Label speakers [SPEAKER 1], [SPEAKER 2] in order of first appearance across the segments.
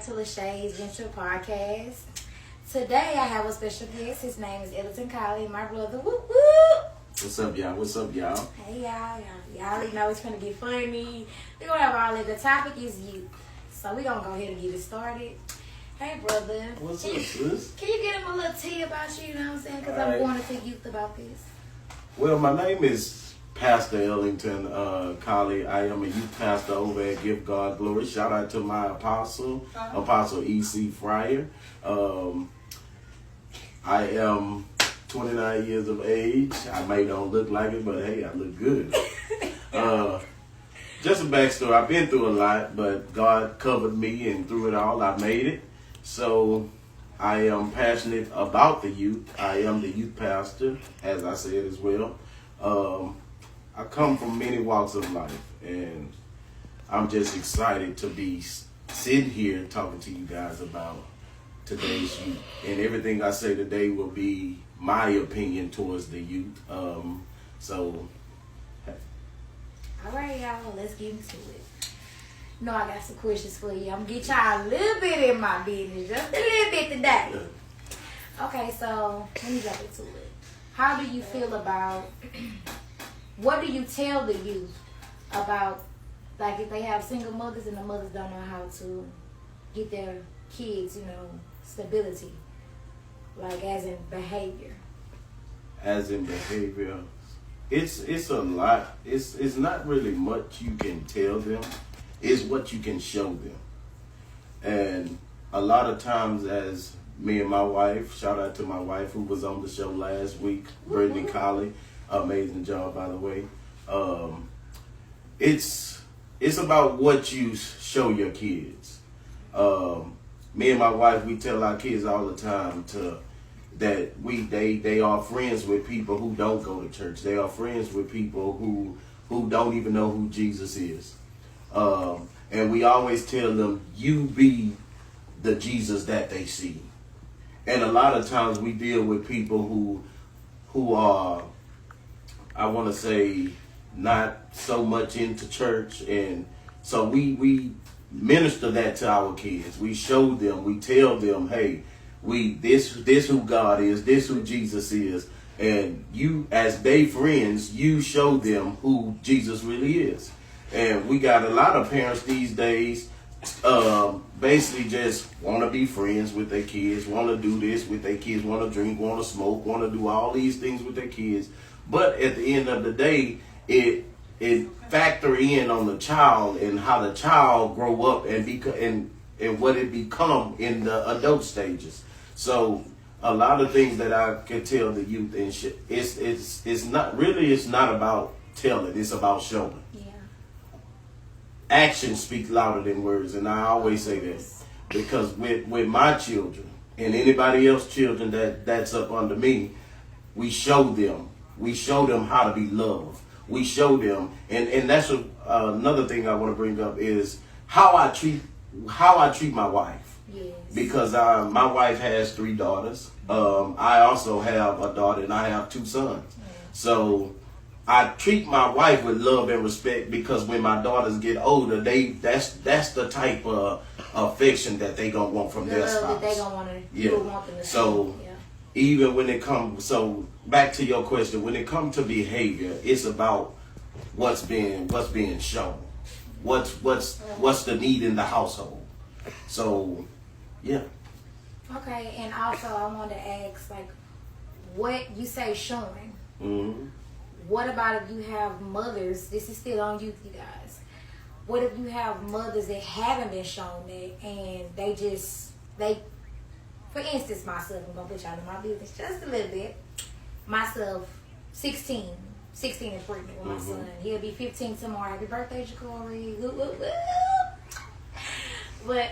[SPEAKER 1] to LashayVenturePodcast. Today I have a special guest. His name is Elton Colley, my brother. Whoop, whoop.
[SPEAKER 2] What's up, y'all? What's up, y'all?
[SPEAKER 1] Hey, y'all already know it's going to get funny. We're going to have all of the topic is youth. So we're going to go ahead and get it started. Hey, brother.
[SPEAKER 2] What's up, sis?
[SPEAKER 1] Can you get him a little tea about you know what I'm saying? Because I'm going to youth about this.
[SPEAKER 2] Well, my name is Pastor Ellington Colley. I am a youth pastor over at Give God Glory. Shout out to my apostle, Apostle E.C. Fryer. I am 29 years of age. I may don't look like it, but hey, I look good. Just a backstory. I've been through a lot, but God covered me, and through it all, I made it. So I am passionate about the youth. I am the youth pastor, as I said as well. I come from many walks of life, and I'm just excited to be sitting here talking to you guys about today's youth. And everything I say today will be my opinion towards the youth. So, hey.
[SPEAKER 1] All right, y'all, let's get into it. You know I got some questions for you. I'm going to get y'all a little bit in my business, just a little bit today. Okay, so let me jump into it. How do you feel about, what do you tell the youth about, like if they have single mothers and the mothers don't know how to get their kids, you know, stability, like as in behavior?
[SPEAKER 2] As in behavior, it's a lot. It's not really much you can tell them. It's what you can show them. And a lot of times, as me and my wife, shout out to my wife who was on the show last week, Brittany Colley, amazing job by the way. It's about what you show your kids. Me and my wife, we tell our kids all the time that they are friends with people who don't go to church. They are friends with people who don't even know who Jesus is. And we always tell them, you be the Jesus that they see. And a lot of times we deal with people who are, I want to say, not so much into church. And so we minister that to our kids. We show them, we tell them, hey, this who God is, this who Jesus is. And you, as they friends, you show them who Jesus really is. And we got a lot of parents these days basically just want to be friends with their kids, want to do this with their kids, want to drink, want to smoke, want to do all these things with their kids. But at the end of the day, it factor in on the child and how the child grow up and what it become in the adult stages. So a lot of things that I can tell the youth and shit, it's not about telling, it's about showing.
[SPEAKER 1] Yeah.
[SPEAKER 2] Actions speak louder than words, and I always say that because with my children and anybody else's children that's up under me, we show them how to be loved. We show them, and that's another thing I want to bring up is how I treat my wife.
[SPEAKER 1] Yes.
[SPEAKER 2] Because my wife has 3 daughters. I also have a daughter, and I have 2 sons. Yeah. So I treat my wife with love and respect because when my daughters get older, that's the type of affection that they gonna want from their spouse.
[SPEAKER 1] That they gonna want to.
[SPEAKER 2] Yeah.
[SPEAKER 1] Want them to
[SPEAKER 2] so
[SPEAKER 1] yeah.
[SPEAKER 2] Even when it comes, so back to your question, when it comes to behavior, it's about what's being shown, what's the need in the household. So, yeah.
[SPEAKER 1] Okay, and also I wanted to ask, like, what you say showing.
[SPEAKER 2] Mm-hmm.
[SPEAKER 1] What about if you have mothers? This is still on youth, you guys. What if you have mothers that haven't been shown that, and they, for instance, myself, I'm gonna put y'all in my business just a little bit. Myself, 16 and pregnant with my son. He'll be 15 tomorrow. Happy birthday, Ja'Cory. Woo, woo, woo. But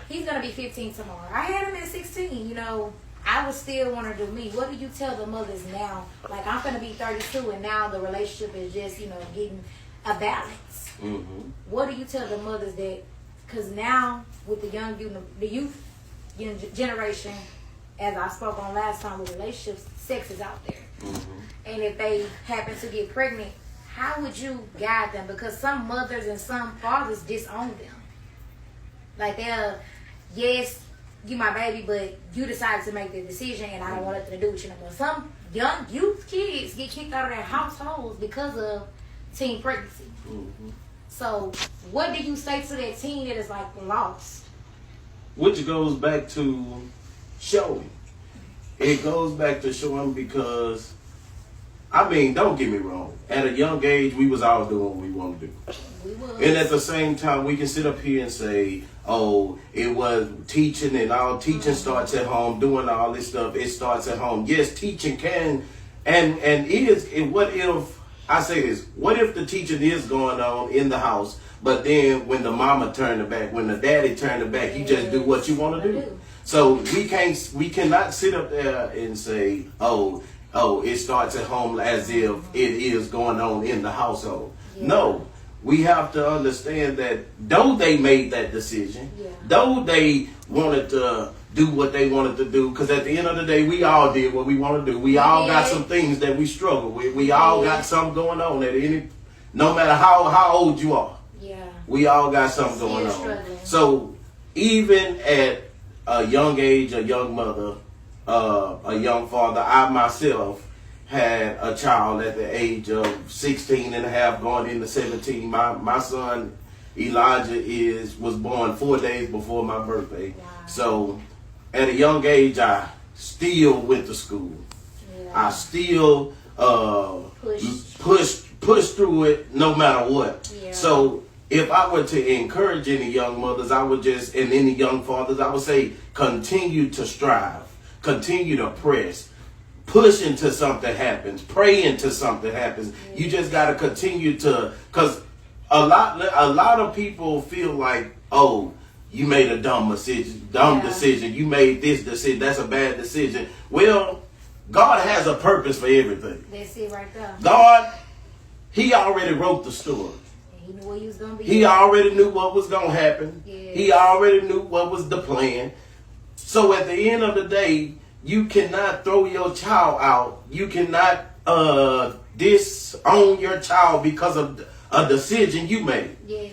[SPEAKER 1] he's gonna be 15 tomorrow. I had him at 16. You know, I would still want to do me. What do you tell the mothers now? Like, I'm gonna be 32, and now the relationship is just, you know, getting a balance. Mm-hmm. What do you tell the mothers that? Because now with the youth generation, as I spoke on last time with relationships, sex is out there. Mm-hmm. And if they happen to get pregnant, how would you guide them? Because some mothers and some fathers disown them. Like yes, you my baby, but you decided to make the decision, and I don't want nothing to do with you no more. Some young youth kids get kicked out of their households because of teen pregnancy. Mm-hmm. So, what do you say to that teen that is like lost?
[SPEAKER 2] Which goes back to showing. It goes back to showing because, I mean, don't get me wrong. At a young age, we was all doing what we want to do.
[SPEAKER 1] We was.
[SPEAKER 2] And at the same time, we can sit up here and say, oh, it was teaching and all. Teaching starts at home. Doing all this stuff, it starts at home. Yes, teaching can and is. And what if, I say this, what if the teaching is going on in the house, but then when the mama turned it back, when the daddy turned it back, you just do what you want to do. So we cannot sit up there and say, oh, it starts at home as if it is going on in the household. Yeah. No, we have to understand that though they made that decision, though they wanted to do what they wanted to do, because at the end of the day, we all did what we want to do. We all got some things that we struggle with. We all got something going on no matter how old you are. Yeah. We all got something going on. Struggling. So even at a young age, a young mother, a young father, I myself had a child at the age of 16 and a half going into 17. My son Elijah was born 4 days before my birthday. Wow. So at a young age, I still went to school. Yeah. I still pushed through it no matter what. Yeah. So if I were to encourage any young mothers, and any young fathers, I would say continue to strive, continue to press, push until something happens, pray until something happens. Yeah. You just got to continue to, because a lot of people feel like, oh, you made a dumb decision. You made this decision. That's a bad decision. Well, God has a purpose for everything.
[SPEAKER 1] That's it right there.
[SPEAKER 2] God, He already wrote the story.
[SPEAKER 1] He knew what he was going to be.
[SPEAKER 2] He already knew what was going to happen. Yes. He already knew what was the plan. So at the end of the day, you cannot throw your child out. You cannot disown your child because of a decision you made. Yes.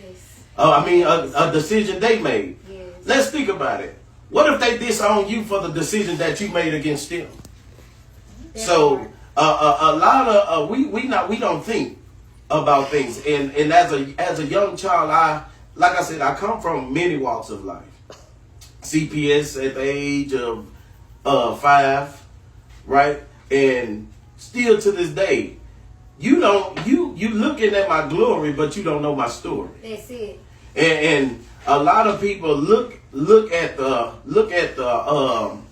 [SPEAKER 2] A decision they made. Yes. Let's think about it. What if they disown you for the decision that you made against them? That's so a lot of we don't think about things, and as a young child, I come from many walks of life. CPS at the age of 5, right, and still to this day, you looking at my glory, but you don't know my story.
[SPEAKER 1] That's it.
[SPEAKER 2] And a lot of people look at the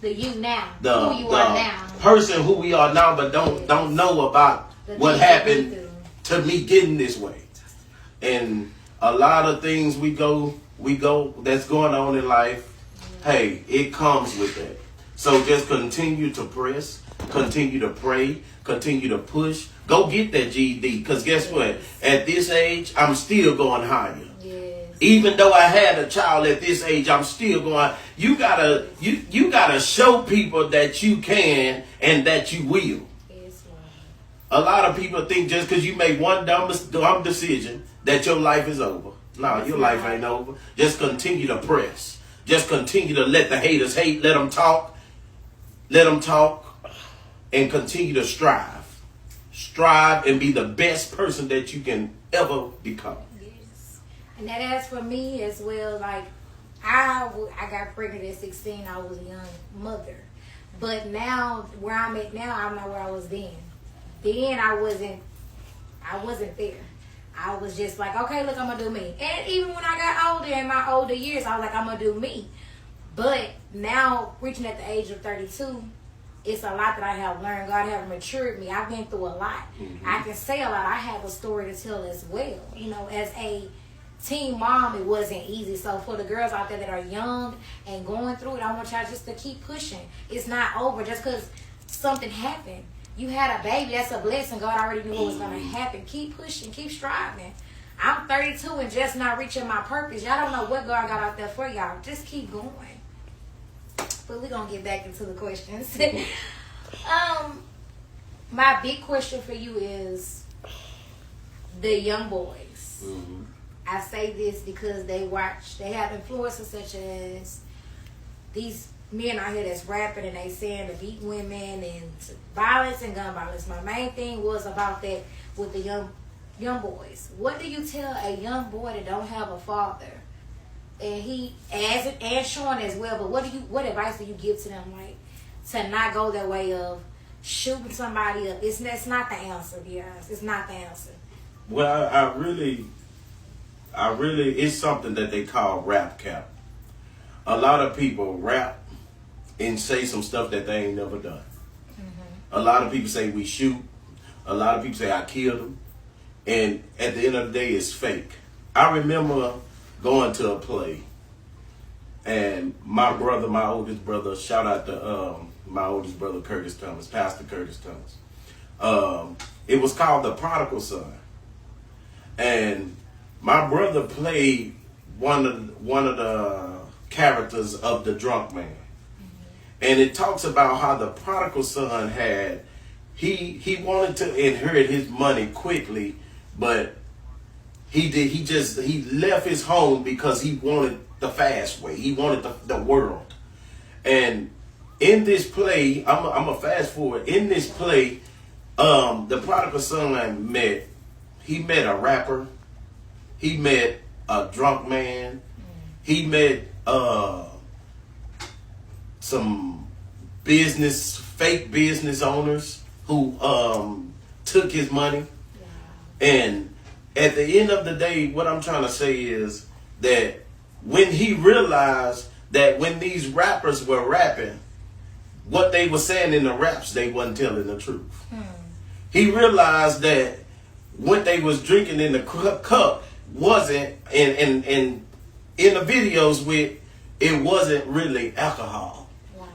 [SPEAKER 2] you now, who you are now, person who we are now, but don't know about what happened to me getting this way. And a lot of things we go that's going on in life. Hey, it comes with that. So just continue to press, continue to pray, continue to push. Go get that GED, because guess what? At this age, I'm still going higher. Yes. Even though I had a child at this age, I'm still going. You gotta show people that you can and that you will. Yes, a lot of people think just because you make one dumb decision that your life is over. No, your life ain't over. Just continue to press. Just continue to let the haters hate. Let them talk. And continue to strive. Strive and be the best person that you can ever become.
[SPEAKER 1] Yes. And that as for me as well, like I got pregnant at 16. I was a young mother. But now, where I'm at now, I'm not where I was then. Then I wasn't there. I was just like, okay, look, I'm going to do me. And even when I got older, in my older years, I was like, I'm going to do me. But now, reaching at the age of 32, it's a lot that I have learned. God have matured me. I've been through a lot. Mm-hmm. I can say a lot. I have a story to tell as well. You know, as a teen mom, it wasn't easy. So for the girls out there that are young and going through it, I want y'all just to keep pushing. It's not over just because something happened. You had a baby, that's a blessing. God already knew what was going to happen. Keep pushing, keep striving. I'm 32 and just not reaching my purpose. Y'all don't know what God got out there for y'all. Just keep going. But we're going to get back into the questions. My big question for you is the young boys. Mm-hmm. I say this because they have influencers such as these men out here that's rapping and they saying to beat women and violence and gun violence. My main thing was about that with the young boys. What do you tell a young boy that don't have a father? And he and Sean as well, but what advice do you give to them, like to not go that way of shooting somebody up? That's not the answer, guys. It's not the answer.
[SPEAKER 2] Well, I really it's something that they call rap cap. A lot of people rap and say some stuff that they ain't never done. Mm-hmm. A lot of people say we shoot. A lot of people say I killed them. And at the end of the day, it's fake. I remember going to a play, and my oldest brother, shout out to my oldest brother, Curtis Thomas, Pastor Curtis Thomas. It was called The Prodigal Son. And my brother played one of the characters of the drunk man. And it talks about how the prodigal son he wanted to inherit his money quickly, but he left his home because he wanted the fast way. He wanted the world. And in this play, I'm a fast forward. In this play, the prodigal son met a rapper. He met a drunk man. He met some fake business owners who took his money. Yeah. And at the end of the day, what I'm trying to say is that when he realized that when these rappers were rapping, what they were saying in the raps, they wasn't telling the truth. He realized that what they was drinking in the cup wasn't, and in the videos it wasn't really alcohol. Wow.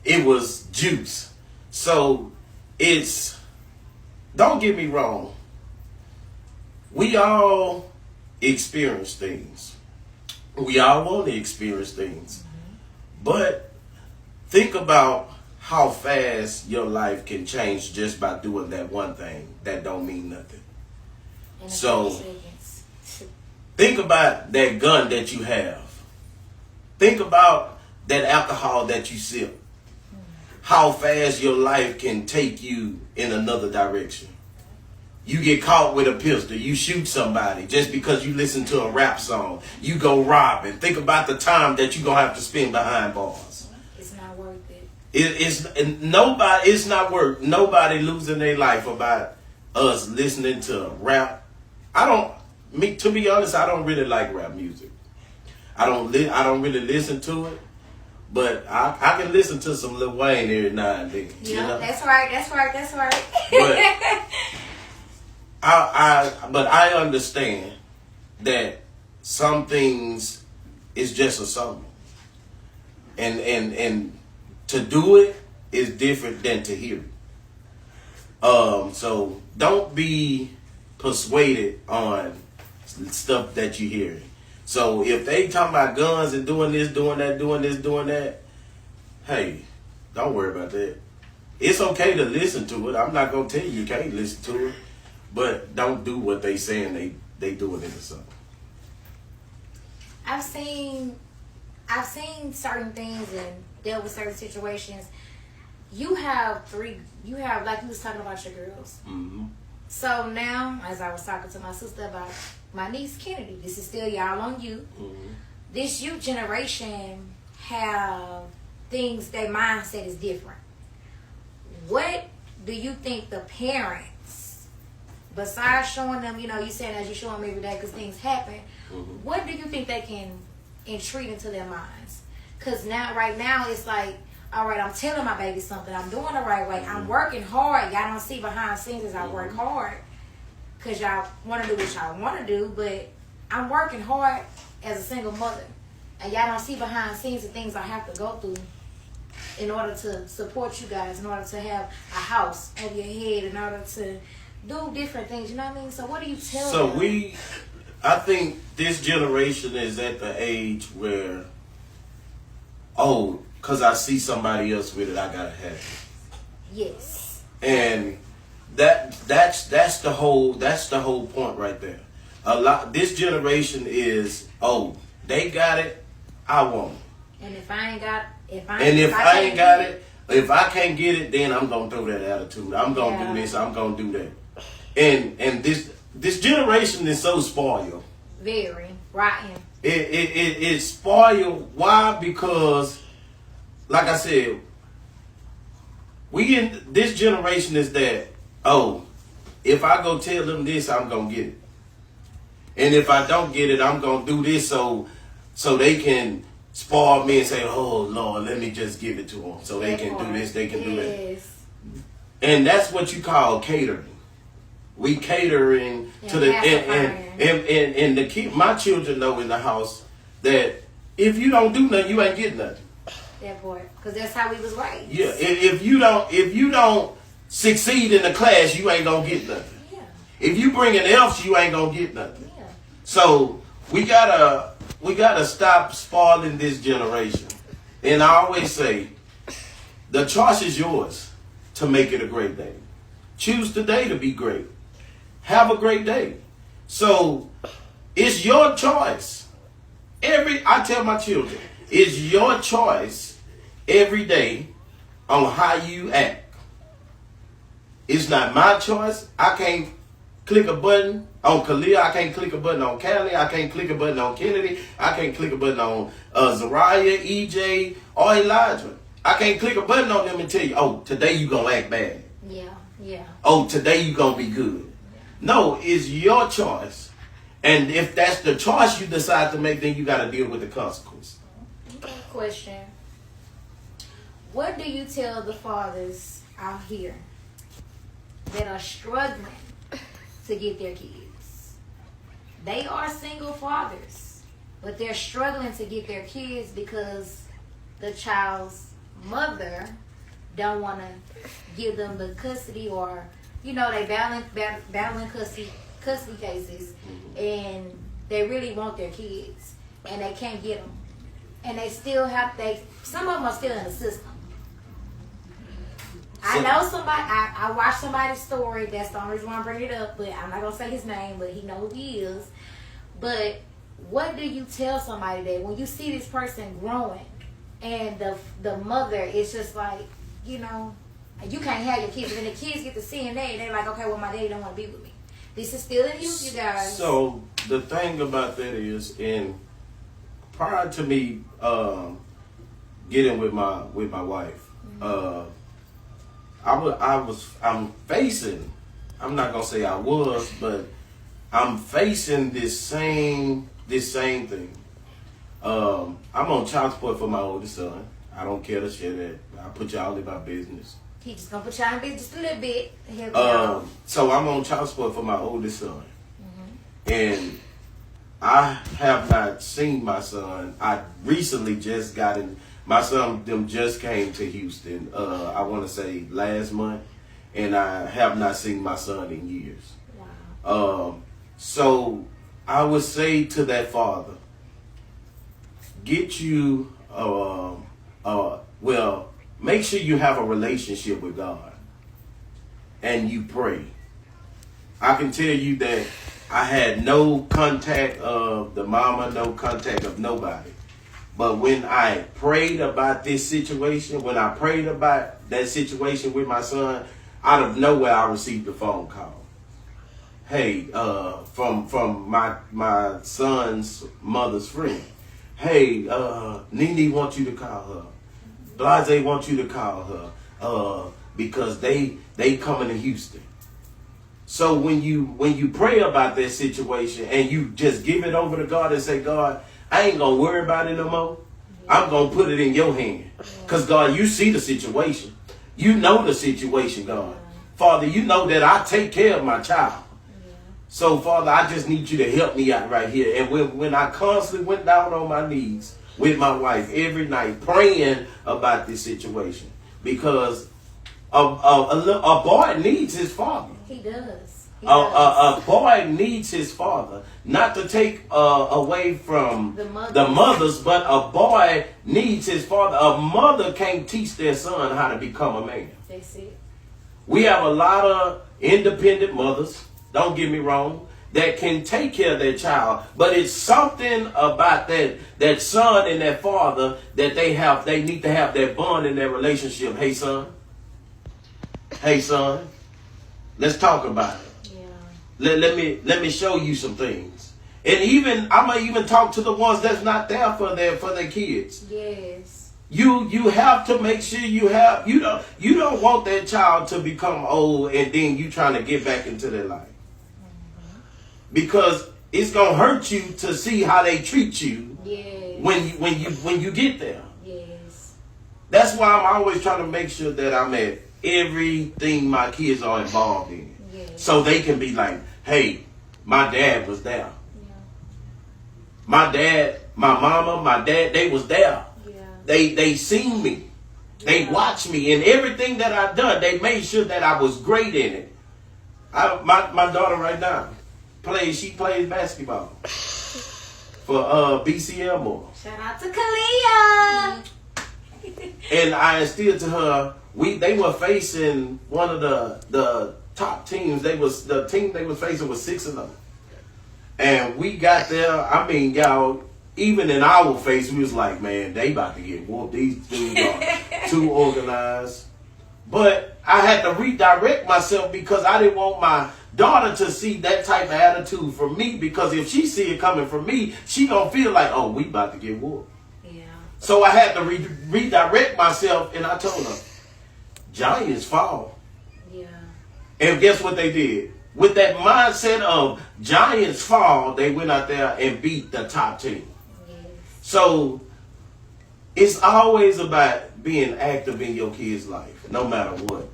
[SPEAKER 2] It was juice. So don't get me wrong, we all experience things. We all want to experience things. Mm-hmm. But think about how fast your life can change just by doing that one thing that don't mean nothing. So think about that gun that you have. Think about that alcohol that you sip. How fast your life can take you in another direction. You get caught with a pistol. You shoot somebody just because you listen to a rap song. You go robbing. Think about the time that you're going to have to spend behind bars.
[SPEAKER 1] It's not worth it.
[SPEAKER 2] It's not worth nobody losing their life about us listening to rap. To be honest, I don't really like rap music. I don't really listen to it, but I can listen to some Lil Wayne every now and then.
[SPEAKER 1] Yeah, you know? That's right.
[SPEAKER 2] But I understand that some things is just a song, and to do it is different than to hear it. So don't be persuaded on stuff that you hear. So if they talking about guns and doing this, doing that, hey, don't worry about that. It's okay to listen to it. I'm not gonna tell you can't listen to it, but don't do what they saying they doing in the song.
[SPEAKER 1] I've seen certain things and dealt with certain situations. You have like you was talking about your girls. Mm-hmm. So now, as I was talking to my sister about my niece Kennedy, this is still y'all on you. Mm-hmm. This youth generation have things, their mindset is different. What do you think the parents, besides showing them, you saying as you show them every day because things happen, what do you think they can entreat into their minds? Because right now it's like, all right, I'm telling my baby something. I'm doing the right way. I'm working hard. Y'all don't see behind the scenes as I work hard because y'all want to do what y'all want to do, but I'm working hard as a single mother. And y'all don't see behind the scenes the things I have to go through in order to support you guys, in order to have a house over your head, in order to do different things. You know what I mean? So what do you tell them?
[SPEAKER 2] I think this generation is at the age where, because I see somebody else with it, I gotta have it.
[SPEAKER 1] Yes.
[SPEAKER 2] And that's the whole point right there. This generation is, oh, they got it, I want it.
[SPEAKER 1] And if I ain't got, if I
[SPEAKER 2] can't get it, then I'm gonna throw that attitude. I'm gonna do this. I'm gonna do that. And this generation is so spoiled.
[SPEAKER 1] Very rotten.
[SPEAKER 2] It's spoiled. Why? Because, like I said, this generation is that, oh, if I go tell them this, I'm gonna get it. And if I don't get it, I'm gonna do this so they can spoil me and say, oh Lord, let me just give it to them so they can do this, they can do that. And that's what you call catering. We catering to the and the kid. My children know in the house that if you don't do nothing, you ain't getting nothing.
[SPEAKER 1] That part, because that's how we was raised.
[SPEAKER 2] Yeah, if you don't succeed in the class, you ain't gonna get nothing.
[SPEAKER 1] Yeah.
[SPEAKER 2] If you bring an F, you ain't gonna get nothing.
[SPEAKER 1] Yeah.
[SPEAKER 2] So we gotta stop spoiling this generation. And I always say, the choice is yours to make it a great day. Choose today to be great. Have a great day. So it's your choice. I tell my children, it's your choice every day on how you act. It's not my choice. I can't click a button on Khalil. I can't click a button on Callie. I can't click a button on Kennedy. I can't click a button on Zariah, EJ, or Elijah. I can't click a button on them and tell you, oh, today you gonna act bad.
[SPEAKER 1] Yeah.
[SPEAKER 2] Oh, today you gonna be good. No, it's your choice. And if that's the choice you decide to make, then you gotta deal with the consequence.
[SPEAKER 1] Question. What do you tell the fathers out here that are struggling to get their kids? They are single fathers, but they're struggling to get their kids because the child's mother don't want to give them the custody, or they battling custody cases, and they really want their kids and they can't get them, and they still some of them are still in the system. I know somebody. I watched somebody's story. That's the only reason why I'm bringing it up. But I'm not gonna say his name. But he knows who he is. But what do you tell somebody that when you see this person growing, and the mother is just like, you can't have your kids, and the kids get to seeing that, and they're like, okay, well, my daddy don't want to be with me. This is still in you guys. So
[SPEAKER 2] the thing about that is, prior to me getting with my wife, I'm facing, I'm not gonna say I was, but I'm facing this same thing. I'm on child support for my oldest son. I don't care to share that. I put y'all in my business.
[SPEAKER 1] He just gonna put y'all in business just a little bit.
[SPEAKER 2] So I'm on child support for my oldest son. And I have not seen my son. I recently just got in. My son, them just came to Houston, I want to say last month, and I have not seen my son in years.
[SPEAKER 1] Wow.
[SPEAKER 2] So I would say to that father, get you, make sure you have a relationship with God and you pray. I can tell you that I had no contact of the mama, no contact of nobody. But when I prayed about this situation, when I prayed about that situation with my son, out of nowhere I received a phone call. Hey, from my son's mother's friend. Hey, Nene wants you to call her. Blase wants you to call her because they coming to Houston. So when you pray about that situation and you just give it over to God and say, God, I ain't gonna worry about it no more. I'm gonna put it in your hand. Because God, you see the situation. You know the situation, God. Father, you know that I take care of my child. So, Father, I just need you to help me out right here. And when I constantly went down on my knees with my wife every night praying about this situation, because a boy needs his father.
[SPEAKER 1] He does.
[SPEAKER 2] A boy needs his father, not to take away from the mothers, but a boy needs his father. A mother can't teach their son how to become a man.
[SPEAKER 1] That's it.
[SPEAKER 2] We have a lot of independent mothers. Don't get me wrong. that can take care of their child, but it's something about that son and that father that they need to have that bond in their relationship. Hey son, let's talk about it. Yeah. Let me show you some things. And even I'm gonna even talk to the ones that's not there for their kids.
[SPEAKER 1] Yes.
[SPEAKER 2] You have to make sure you don't want that child to become old and then you trying to get back into their life. Because it's gonna hurt you to see how they treat you. Yes. when you get there.
[SPEAKER 1] Yes.
[SPEAKER 2] That's why I'm always trying to make sure that I'm at everything my kids are involved in. Yes. So they can be like, hey, my dad was there. Yeah. My dad, my mama, my dad, they was there. They seen me. They watched me. And everything that I done, they made sure that I was great in it. My daughter right now, she plays basketball for BCL more.
[SPEAKER 1] Shout out to Kalia.
[SPEAKER 2] And I instilled to her, they were facing one of the top teams. The team they was facing was 6-0. And we got there, I mean, y'all, even in our face, we was like, man, they about to get whooped. These dudes are too organized. But I had to redirect myself because I didn't want my daughter to see that type of attitude from me, because if she see it coming from me, she gonna feel like, oh, we about to get whooped. Yeah. So I had to redirect myself, and I told her, giants fall. Yeah. And guess what they did? With that mindset of giants fall, they went out there and beat the top team. So it's always about being active in your kid's life, no matter what.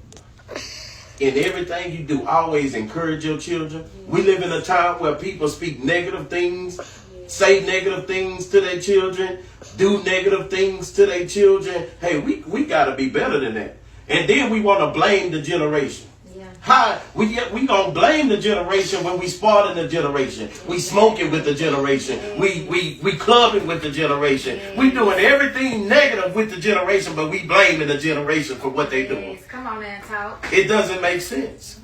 [SPEAKER 2] In everything you do, always encourage your children. We live in a time where people speak negative things, say negative things to their children, do negative things to their children. Hey, we got to be better than that. And then we want to blame the generation. How we gonna blame the generation when we spoiling the generation? We smoking with the generation. We clubbing with the generation. We doing everything negative with the generation, but we blaming the generation for what they doing.
[SPEAKER 1] Come on, man, talk.
[SPEAKER 2] It doesn't make sense.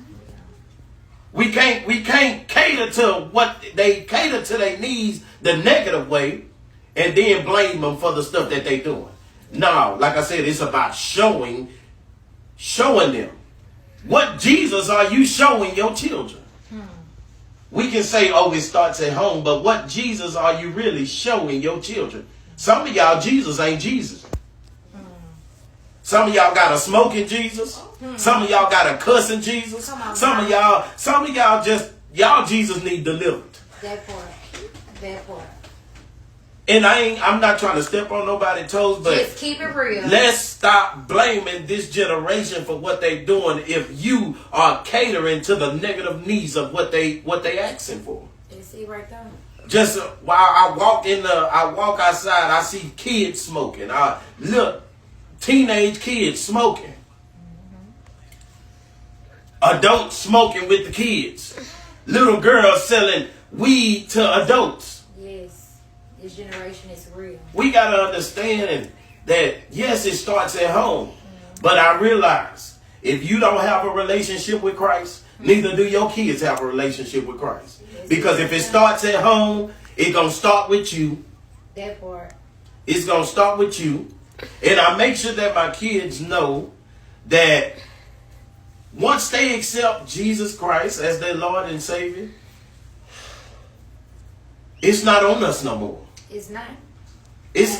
[SPEAKER 2] We can't cater to what they cater to their needs the negative way, and then blame them for the stuff that they doing. No, like I said, it's about showing them. What Jesus are you showing your children? We can say, oh, it starts at home, but what Jesus are you really showing your children? Some of y'all, Jesus ain't Jesus. Some of y'all got a smoking Jesus. Some of y'all got a cussing Jesus. Some of y'all y'all Jesus need delivered.
[SPEAKER 1] That part.
[SPEAKER 2] And I'm not trying to step on nobody's toes, but
[SPEAKER 1] just keep it real.
[SPEAKER 2] Let's stop blaming this generation for what they doing if you are catering to the negative needs of what they asking for.
[SPEAKER 1] You see right there.
[SPEAKER 2] Just while I walk outside, I see kids smoking. I look, teenage kids smoking. Adults smoking with the kids. Little girls selling weed to adults.
[SPEAKER 1] This generation is real.
[SPEAKER 2] We got to understand that, yes, it starts at home. But I realize if you don't have a relationship with Christ, neither do your kids have a relationship with Christ. Because if it starts at home, it's going to start with you.
[SPEAKER 1] That part.
[SPEAKER 2] It's going to start with you. And I make sure that my kids know that once they accept Jesus Christ as their Lord and Savior, it's not on us no more.
[SPEAKER 1] It's not.
[SPEAKER 2] It's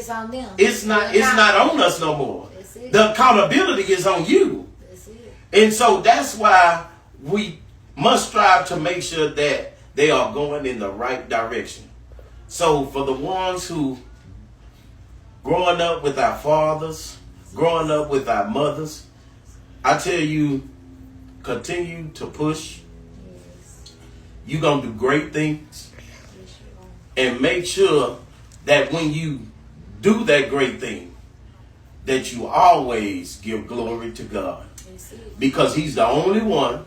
[SPEAKER 1] on them.
[SPEAKER 2] It's not on us no more. The accountability is on you.
[SPEAKER 1] That's it.
[SPEAKER 2] And so that's why we must strive to make sure that they are going in the right direction. So for the ones who growing up with our fathers, growing up with our mothers, I tell you, continue to push. You're going to do great things. And make sure that when you do that great thing, that you always give glory to God. Because He's the only one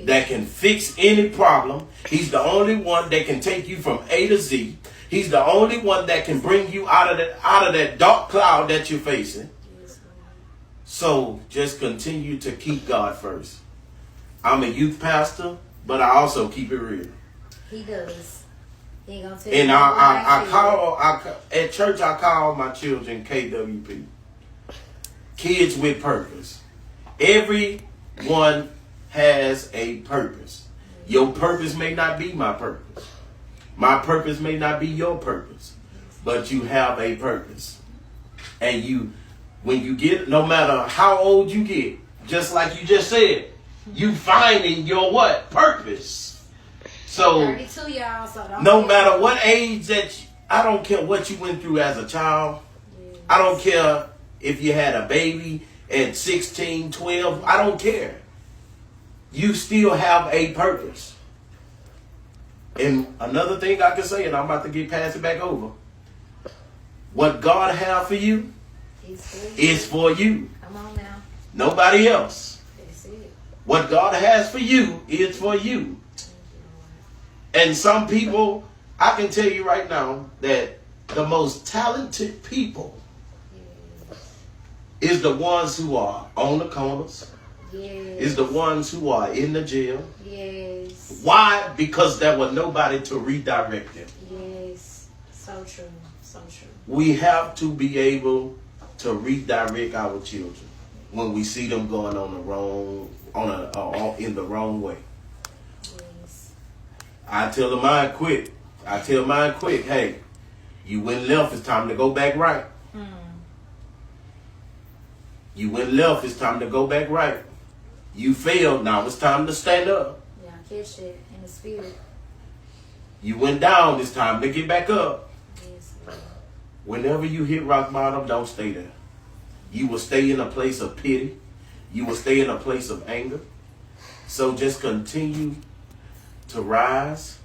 [SPEAKER 2] that can fix any problem. He's the only one that can take you from A to Z. He's the only one that can bring you out of that dark cloud that you're facing. So just continue to keep God first. I'm a youth pastor. but I also keep it real.
[SPEAKER 1] He does. He ain't gonna tell
[SPEAKER 2] And
[SPEAKER 1] you.
[SPEAKER 2] at church, I call my children KWP. Kids with purpose. Everyone has a purpose. Your purpose may not be my purpose. My purpose may not be your purpose. But you have a purpose. And when you get, no matter how old you get, just like you just said, you finding your what? Purpose. So,
[SPEAKER 1] 32, y'all, so
[SPEAKER 2] no matter what age I don't care what you went through as a child. Yes. I don't care if you had a baby at 16, 12. I don't care. You still have a purpose. And another thing I can say, and I'm about to pass it back over. What God have for you is for you.
[SPEAKER 1] Come on now.
[SPEAKER 2] Nobody else.
[SPEAKER 1] That's it.
[SPEAKER 2] What God has for you is for you. And some people, I can tell you right now that the most talented people is the ones who are on the corners.
[SPEAKER 1] Yes.
[SPEAKER 2] Is the ones who are in the jail.
[SPEAKER 1] Yes.
[SPEAKER 2] Why? Because there was nobody to redirect them.
[SPEAKER 1] Yes. So true. So true.
[SPEAKER 2] We have to be able to redirect our children when we see them going on the wrong, in the wrong way.
[SPEAKER 1] Yes.
[SPEAKER 2] I tell them mine quick. Hey, you went left. It's time to go back right. You went left. It's time to go back right. You failed. Now it's time to stand up.
[SPEAKER 1] Yeah, catch it in the spirit.
[SPEAKER 2] You went down. It's time to get back up.
[SPEAKER 1] Yes, Lord.
[SPEAKER 2] Whenever you hit rock bottom, don't stay there. You will stay in a place of pity. You will stay in a place of anger. So just continue to rise.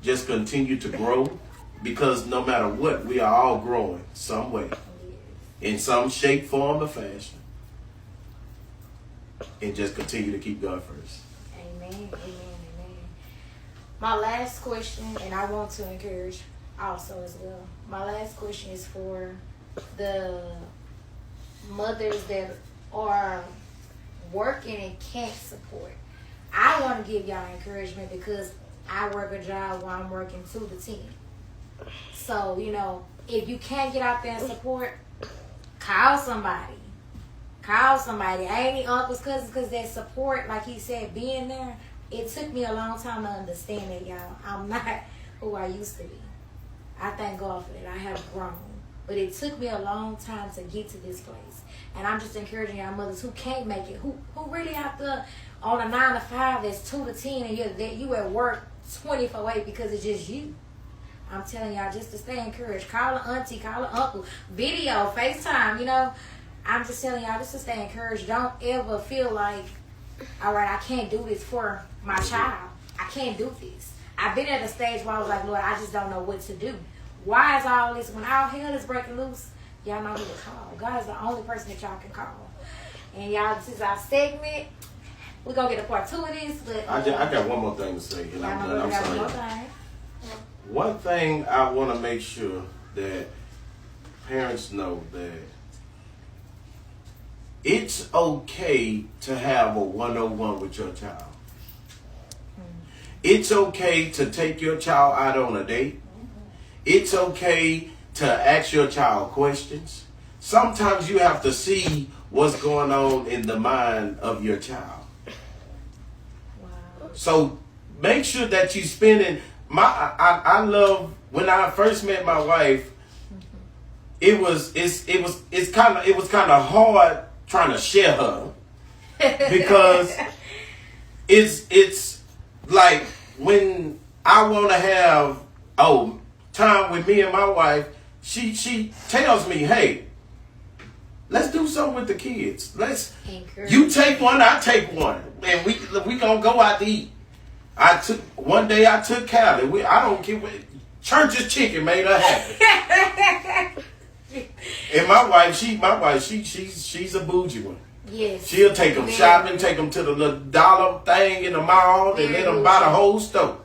[SPEAKER 2] Just continue to grow. Because no matter what, we are all growing some way. In some shape, form, or fashion. And just continue to keep God first.
[SPEAKER 1] Amen. Amen. Amen. My last question, and I want to encourage also as well. My last question is for the mothers that are working and can't support. I want to give y'all encouragement because I work a job where I'm working 2 to 10. So, if you can't get out there and support, call somebody. I ain't any uncles, cousins, because that support, like he said, being there, it took me a long time to understand that, y'all. I'm not who I used to be. I thank God for that. I have grown. But it took me a long time to get to this place. And I'm just encouraging y'all mothers who can't make it, who really have to, on a 9 to 5, that's 2 to 10, and you at work 24/8 because it's just you. I'm telling y'all just to stay encouraged. Call an auntie, call an uncle, video, FaceTime, I'm just telling y'all just to stay encouraged. Don't ever feel like, all right, I can't do this for my child. I can't do this. I've been at a stage where I was like, Lord, I just don't know what to do. Why is all this, when all hell is breaking loose, y'all know who to call. God is the only person that y'all can call. And y'all, this is our segment. We're going to get a part 2 of this. But
[SPEAKER 2] I got one more thing to say. And I'm done. I'm sorry. One thing I want to make sure that parents know that it's okay to have a 101 with your child. It's okay to take your child out on a date. It's okay to ask your child questions. Sometimes you have to see what's going on in the mind of your child. Wow. So make sure that you're spending. I love when I first met my wife. It was kind of hard trying to share her because it's like when I want to have time with me and my wife, she tells me, hey, let's do something with the kids. You take one, I take one, and we gonna go out to eat. One day I took Callie. I don't care what Church's chicken made her happy. And my wife, she's a bougie one.
[SPEAKER 1] Yes.
[SPEAKER 2] She'll take them shopping, take them to the little dollar thing in the mall, and let them buy the whole store.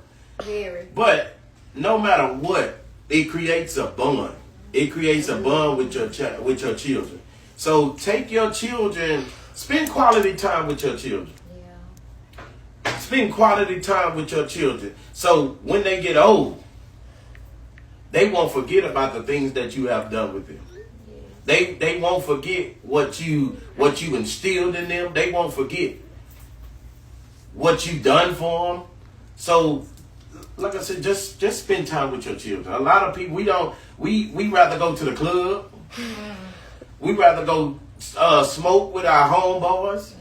[SPEAKER 1] Very.
[SPEAKER 2] But no matter what, it creates a bond. It creates a bond with your children. So take your children, spend quality time with your children.
[SPEAKER 1] Yeah.
[SPEAKER 2] spend quality time with your children. So when they get old, they won't forget about the things that you have done with them. They won't forget what you instilled in them. They won't forget what you done for them. So, like I said, just spend time with your children. A lot of people, we rather go to the club. We rather go smoke with our homeboys,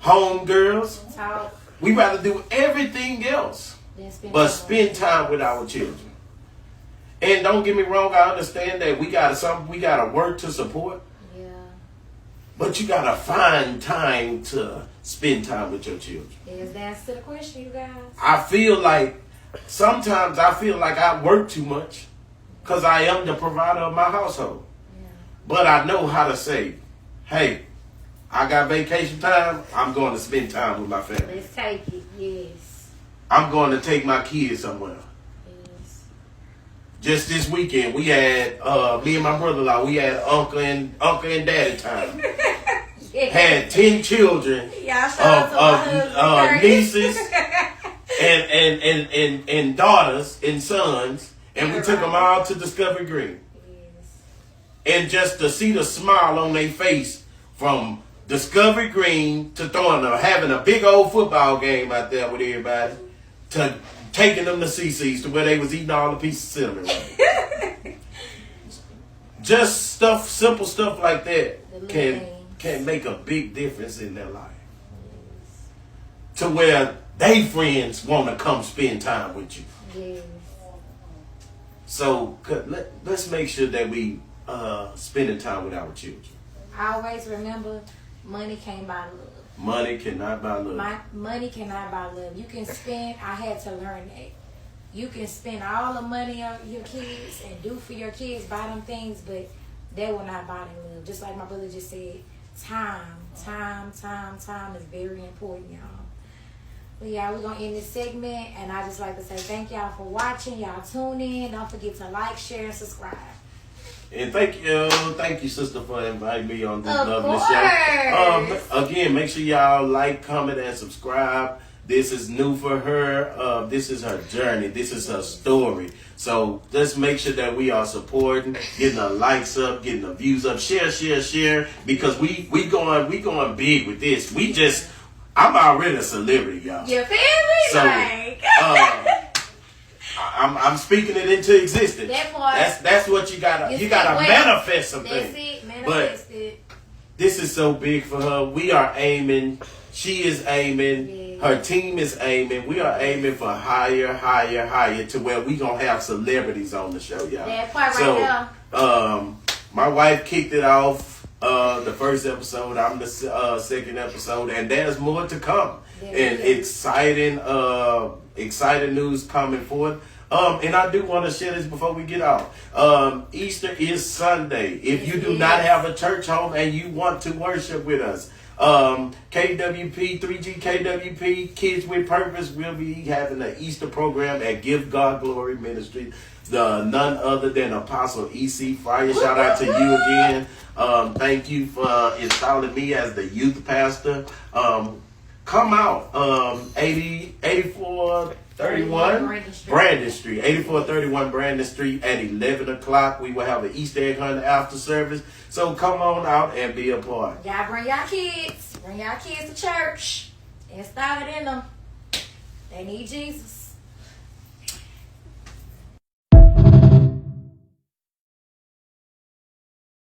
[SPEAKER 2] homegirls.
[SPEAKER 1] Talk.
[SPEAKER 2] We rather do everything else but spend time with our children. And don't get me wrong, I understand that we gotta work to support.
[SPEAKER 1] Yeah.
[SPEAKER 2] But you gotta find time to spend time with your children.
[SPEAKER 1] Yes, that's the question, you guys.
[SPEAKER 2] I feel like sometimes I work too much because I am the provider of my household.
[SPEAKER 1] Yeah.
[SPEAKER 2] But I know how to say, hey, I got vacation time, I'm going to spend time with my family.
[SPEAKER 1] Let's take it, yes.
[SPEAKER 2] I'm going to take my kids somewhere.
[SPEAKER 1] Yes.
[SPEAKER 2] Just this weekend, we had me and my brother-in-law. We had uncle and daddy time. Had 10 children of nieces and daughters and sons, and we took them all to Discovery Green.
[SPEAKER 1] Yes.
[SPEAKER 2] And just to see the smile on their face from Discovery Green to having a big old football game out there with everybody, to taking them to CC's to where they was eating all the pieces of cinnamon. Just simple stuff like that can make a big difference in their life.
[SPEAKER 1] Yes.
[SPEAKER 2] To where they friends want to come spend time with you.
[SPEAKER 1] Yes.
[SPEAKER 2] So let's make sure that we spending time with our children.
[SPEAKER 1] Always remember, money can't buy love.
[SPEAKER 2] Money cannot buy love.
[SPEAKER 1] Money cannot buy love. You can spend, I had to learn that. You can spend all the money on your kids and do for your kids, buy them things, but they will not buy them love. Just like my brother just said, time is very important, y'all. But yeah, we're going to end this segment, and I just like to say thank y'all for watching. Y'all tune in. Don't forget to like, share, and subscribe.
[SPEAKER 2] And thank you, sister, for inviting me on this
[SPEAKER 1] Of
[SPEAKER 2] lovely
[SPEAKER 1] course.
[SPEAKER 2] show. Again, make sure y'all like, comment, and subscribe. This is new for her. This is her journey. This is her story. So let's make sure that we are supporting, getting the likes up, getting the views up. Share, because we going big with this. I'm already a celebrity, y'all.
[SPEAKER 1] You feel me?
[SPEAKER 2] So,
[SPEAKER 1] like.
[SPEAKER 2] I'm speaking it into existence.
[SPEAKER 1] That part.
[SPEAKER 2] That's what you gotta manifest some
[SPEAKER 1] That's
[SPEAKER 2] things.
[SPEAKER 1] it. Manifest it.
[SPEAKER 2] This is so big for her. We are aiming. She is aiming.
[SPEAKER 1] Yeah.
[SPEAKER 2] Her team is aiming. We are aiming for higher to where we gonna have celebrities on the show, y'all.
[SPEAKER 1] That part right there.
[SPEAKER 2] My wife kicked it off the first episode. I'm the second episode, and there's more to come. And exciting news coming forth. And I do want to share this before we get off. Easter is Sunday. If you do not have a church home and you want to worship with us, KWP, 3G KWP, Kids with Purpose will be having an Easter program at Give God Glory Ministry. None other than Apostle E.C. Fryer. Shout out to you again. Thank you for installing me as the youth pastor. Come out, 8431 Brandon Street. 8431 Brandon Street at 11 o'clock. We will have an Easter egg hunt after service. So come on out and be a part.
[SPEAKER 1] Y'all bring y'all kids. Bring y'all kids to church. And start it in them. They need Jesus.